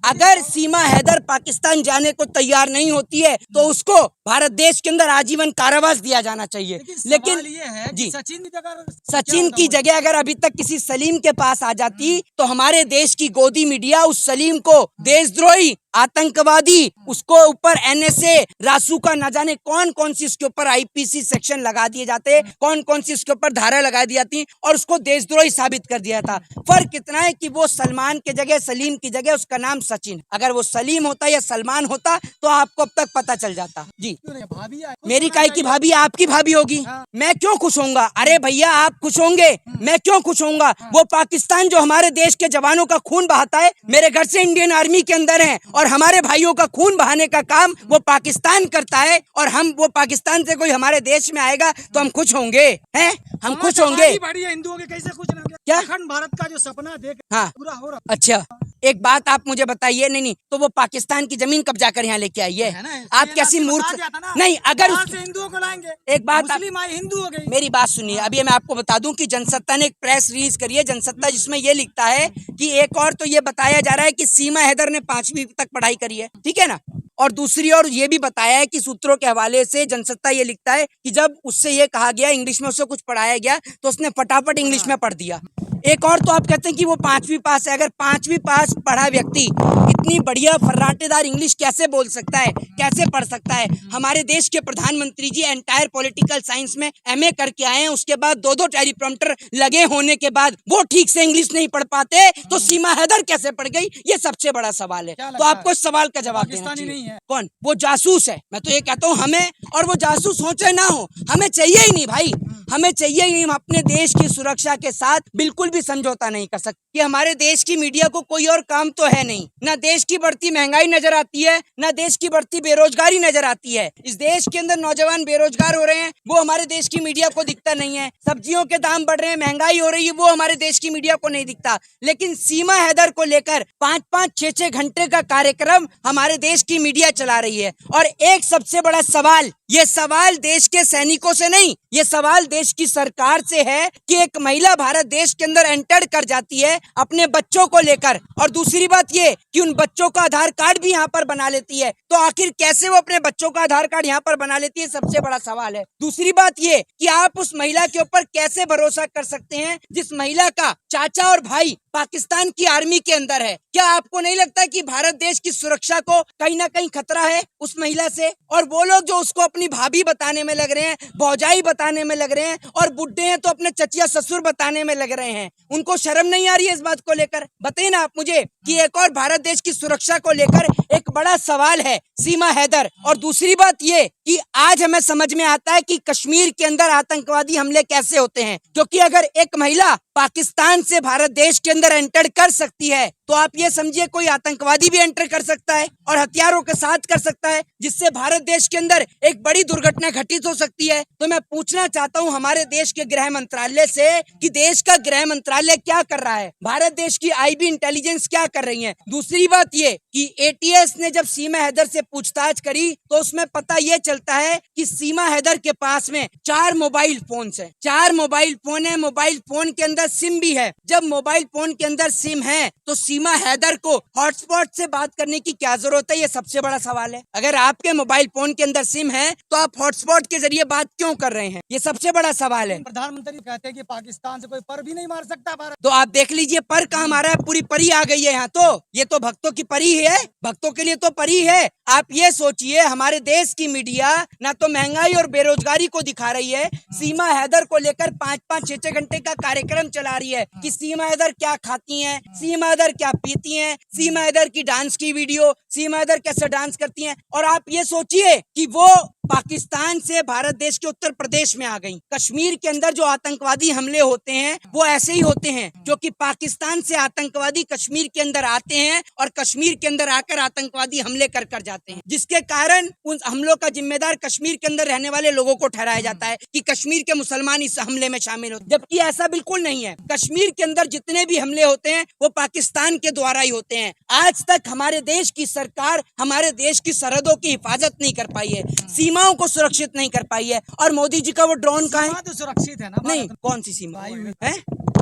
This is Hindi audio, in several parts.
अगर सीमा हैदर पाकिस्तान जाने को तैयार नहीं होती है तो उसको भारत देश के अंदर आजीवन कारावास दिया जाना चाहिए। लेकिन ये है जी, सचिन की जगह अगर अभी तक किसी सलीम के पास आ जाती तो हमारे देश की गोदी मीडिया उस सलीम को देशद्रोही, आतंकवादी, उसको ऊपर एनएसए, रासुका, न जाने कौन कौन सी उसके ऊपर आईपीसी सेक्शन लगा दिए जाते, कौन कौन सी उसके ऊपर धारा लगा दी जाती और उसको देशद्रोही साबित कर दिया था। फर्क इतना है कि वो सलमान के जगह, सलीम की जगह उसका नाम सचिन। अगर वो सलीम होता या सलमान होता तो आपको अब तक पता चल जाता। जी, भाभी मेरी काय की भाभी आपकी भाभी होगी, मैं क्यों खुश होऊंगा? अरे भैया आप खुश होंगे, मैं क्यों खुश होऊंगा? वो पाकिस्तान जो हमारे देश के जवानों का खून बहाता है, मेरे घर से इंडियन आर्मी के अंदर है और हमारे भाइयों का खून बहाने का काम वो पाकिस्तान करता है और हम वो पाकिस्तान से कोई हमारे देश में आएगा तो हम खुश होंगे, हैं? हम खुश होंगे। हिंदुओं के कैसे खुश नहीं? क्या अखंड भारत का जो सपना देख हाँ पूरा हो रहा। अच्छा, एक बात आप मुझे बताइए, नहीं तो वो पाकिस्तान की जमीन कब्जा कर यहाँ लेके आई है। आप कैसी मूर्ख, नहीं अगर हिंदुओं को लाएंगे, एक बात मुस्लिम आए हिंदू हो गई। मेरी बात सुनिए, अभी मैं आपको बता दूं कि जनसत्ता ने एक प्रेस रिलीज करी है, जनसत्ता, जिसमें ये लिखता है कि एक और तो ये बताया जा रहा है कि सीमा हैदर ने 5वीं तक पढ़ाई करी है, ठीक है ना, और दूसरी ओर ये भी बताया है कि सूत्रों के हवाले से जनसत्ता ये लिखता है कि जब उससे ये कहा गया, इंग्लिश में उससे कुछ पढ़ाया गया तो उसने फटाफट इंग्लिश में पढ़ दिया। एक और तो आप कहते हैं कि वो 5वीं पास है। अगर 5वीं पास पढ़ा व्यक्ति इतनी बढ़िया फर्राटेदार इंग्लिश कैसे बोल सकता है, कैसे पढ़ सकता है? हमारे देश के प्रधानमंत्री जी एंटायर पॉलिटिकल साइंस में एमए करके आए हैं, उसके बाद 2-2 टेलीप्रॉम्प्टर लगे होने के बाद वो ठीक से इंग्लिश नहीं पढ़ पाते तो सीमा हैदर कैसे पढ़ गई? ये सबसे बड़ा सवाल है। तो आपको इस सवाल का जवाब देना चाहिए। कौन? वो जासूस है। मैं तो ये कहता हूँ हमें, और वो जासूस हो चाहे ना हो, हमें चाहिए ही नहीं भाई, हमें चाहिए ही नहीं। हम अपने देश की सुरक्षा के साथ बिल्कुल भी समझौता नहीं कर सकते। कि हमारे देश की मीडिया को कोई और काम तो है नहीं, ना देश की बढ़ती महंगाई नजर आती है, ना देश की बढ़ती बेरोजगारी नजर आती है। इस देश के अंदर नौजवान बेरोजगार हो रहे हैं, वो हमारे देश की मीडिया को दिखता नहीं है। सब्जियों के दाम बढ़ रहे हैं, महंगाई हो रही है, वो हमारे देश की मीडिया को नहीं दिखता। लेकिन सीमा हैदर को लेकर 5-5, 6-6 घंटे का कार्यक्रम हमारे देश की मीडिया चला रही है। और एक सबसे बड़ा सवाल, ये सवाल देश के सैनिकों से नहीं, ये सवाल देश की सरकार से है कि एक महिला भारत देश के अंदर एंटर कर जाती है अपने बच्चों को लेकर, और दूसरी बात ये कि उन बच्चों का आधार कार्ड भी यहाँ पर बना लेती है। तो आखिर कैसे वो अपने बच्चों का आधार कार्ड यहाँ पर बना लेती है, सबसे बड़ा सवाल है। दूसरी बात ये कि आप उस महिला के ऊपर कैसे भरोसा कर सकते हैं जिस महिला का चाचा और भाई पाकिस्तान की आर्मी के अंदर है? क्या आपको नहीं लगता कि भारत देश की सुरक्षा को कहीं ना कहीं खतरा है उस महिला से? और वो लोग जो उसको अपनी भाभी बताने में लग रहे हैं, भौजाई बताने में लग रहे हैं, और बुड्ढे हैं तो अपने चचिया ससुर बताने में लग रहे हैं, उनको शर्म नहीं आ रही है इस बात को लेकर? बताइए ना आप मुझे कि एक और भारत देश की सुरक्षा को लेकर एक बड़ा सवाल है सीमा हैदर। और दूसरी बात ये कि आज हमें समझ में आता है कि कश्मीर के अंदर आतंकवादी हमले कैसे होते हैं, क्योंकि अगर एक महिला पाकिस्तान से भारत देश के अंदर एंटर कर सकती है तो आप ये समझिए कोई आतंकवादी भी एंटर कर सकता है और हथियारों के साथ कर सकता है, जिससे भारत देश के अंदर एक बड़ी दुर्घटना घटित हो सकती है। तो मैं पूछना चाहता हूं हमारे देश के गृह मंत्रालय से कि देश का गृह मंत्रालय क्या कर रहा है, भारत देश की आईबी इंटेलिजेंस क्या कर रही है? दूसरी बात ये कि एटीएस ने जब सीमा हैदर से पूछताछ करी तो उसमें पता ये चलता है कि सीमा हैदर के पास में 4 मोबाइल फोन है, 4 मोबाइल फोन है, मोबाइल फोन के अंदर सिम भी है। जब मोबाइल फोन के अंदर सिम है तो सीमा हैदर को हॉटस्पॉट से बात करने की क्या जरूरत है? ये सबसे बड़ा सवाल है। अगर आपके मोबाइल फोन के अंदर सिम है तो आप हॉटस्पॉट के जरिए बात क्यों कर रहे हैं? ये सबसे बड़ा सवाल है। प्रधानमंत्री कहते हैं कि पाकिस्तान से कोई पर भी नहीं मार सकता भारत। तो आप देख लीजिए पर कहाँ मारा है, पूरी परी आ गई है यहाँ। तो ये तो भक्तों की परी है, भक्तों के लिए तो परी है। आप ये सोचिए हमारे देश की मीडिया ना तो महंगाई और बेरोजगारी को दिखा रही है, सीमा हैदर को लेकर 5-5, 6-6 घंटे का कार्यक्रम चला रही है कि सीमा हैदर क्या खाती हैं, सीमा हैदर क्या पीती हैं, सीमा हैदर की डांस की वीडियो, सीमा हैदर कैसे डांस करती हैं। और आप ये सोचिए कि वो पाकिस्तान से भारत देश के उत्तर प्रदेश में आ गई। कश्मीर के अंदर जो आतंकवादी हमले होते हैं वो ऐसे ही होते हैं, जो कि पाकिस्तान से आतंकवादी कश्मीर के अंदर आते हैं और कश्मीर के अंदर आकर आतंकवादी हमले कर जाते हैं, जिसके कारण उन हमलों का जिम्मेदार कश्मीर के अंदर रहने वाले लोगों को ठहराया जाता है कि कश्मीर के मुसलमान इस हमले में शामिल होते, जबकि ऐसा बिल्कुल नहीं है। कश्मीर के अंदर जितने भी हमले होते हैं वो पाकिस्तान के द्वारा ही होते हैं। आज तक हमारे देश की सरकार हमारे देश की सरहदों की हिफाजत नहीं कर पाई है, सीमाओं को सुरक्षित नहीं कर पाई है। और मोदी जी का वो ड्रोन कहाँ है? तो सुरक्षित है ना? नहीं, कौन सी सीमा है?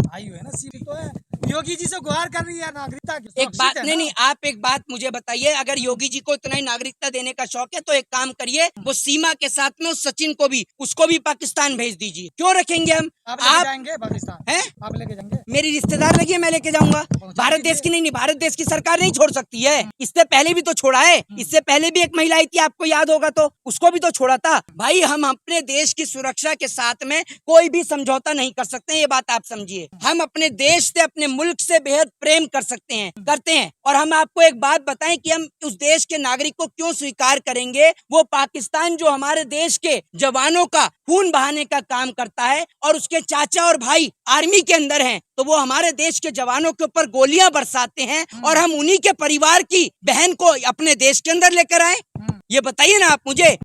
आई है ना, सीमा तो है। योगी जी से गुहार कर रही है नागरिकता की। एक बात नहीं, आप एक बात मुझे बताइए, अगर योगी जी को इतना ही नागरिकता देने का शौक है तो एक काम करिए, वो सीमा के साथ में उस सचिन को भी, उसको भी पाकिस्तान भेज दीजिए। क्यों रखेंगे हम? आप लेके जाएंगे पाकिस्तान? हैं? आप लेके जाएंगे? मेरी रिश्तेदार लगी है, मैं लेके जाऊंगा। भारत देश की नहीं, भारत देश की सरकार नहीं छोड़ सकती है। इससे पहले भी तो छोड़ा है, इससे पहले भी एक महिला आई थी, आपको याद होगा, तो उसको भी तो छोड़ा था। भाई हम अपने देश की सुरक्षा के साथ में कोई भी समझौता नहीं कर सकते, ये बात आप समझिए। हम अपने देश से, अपने मुल्क से बेहद प्रेम कर सकते हैं, करते हैं। और हम आपको एक बात बताएं कि हम उस देश के नागरिक को क्यों स्वीकार करेंगे? वो पाकिस्तान जो हमारे देश के जवानों का खून बहाने का काम करता है और उसके चाचा और भाई आर्मी के अंदर हैं, तो वो हमारे देश के जवानों के ऊपर गोलियां बरसाते हैं और हम उन्हीं के परिवार की बहन को अपने देश के अंदर लेकर आए। ये बताइए ना आप मुझे।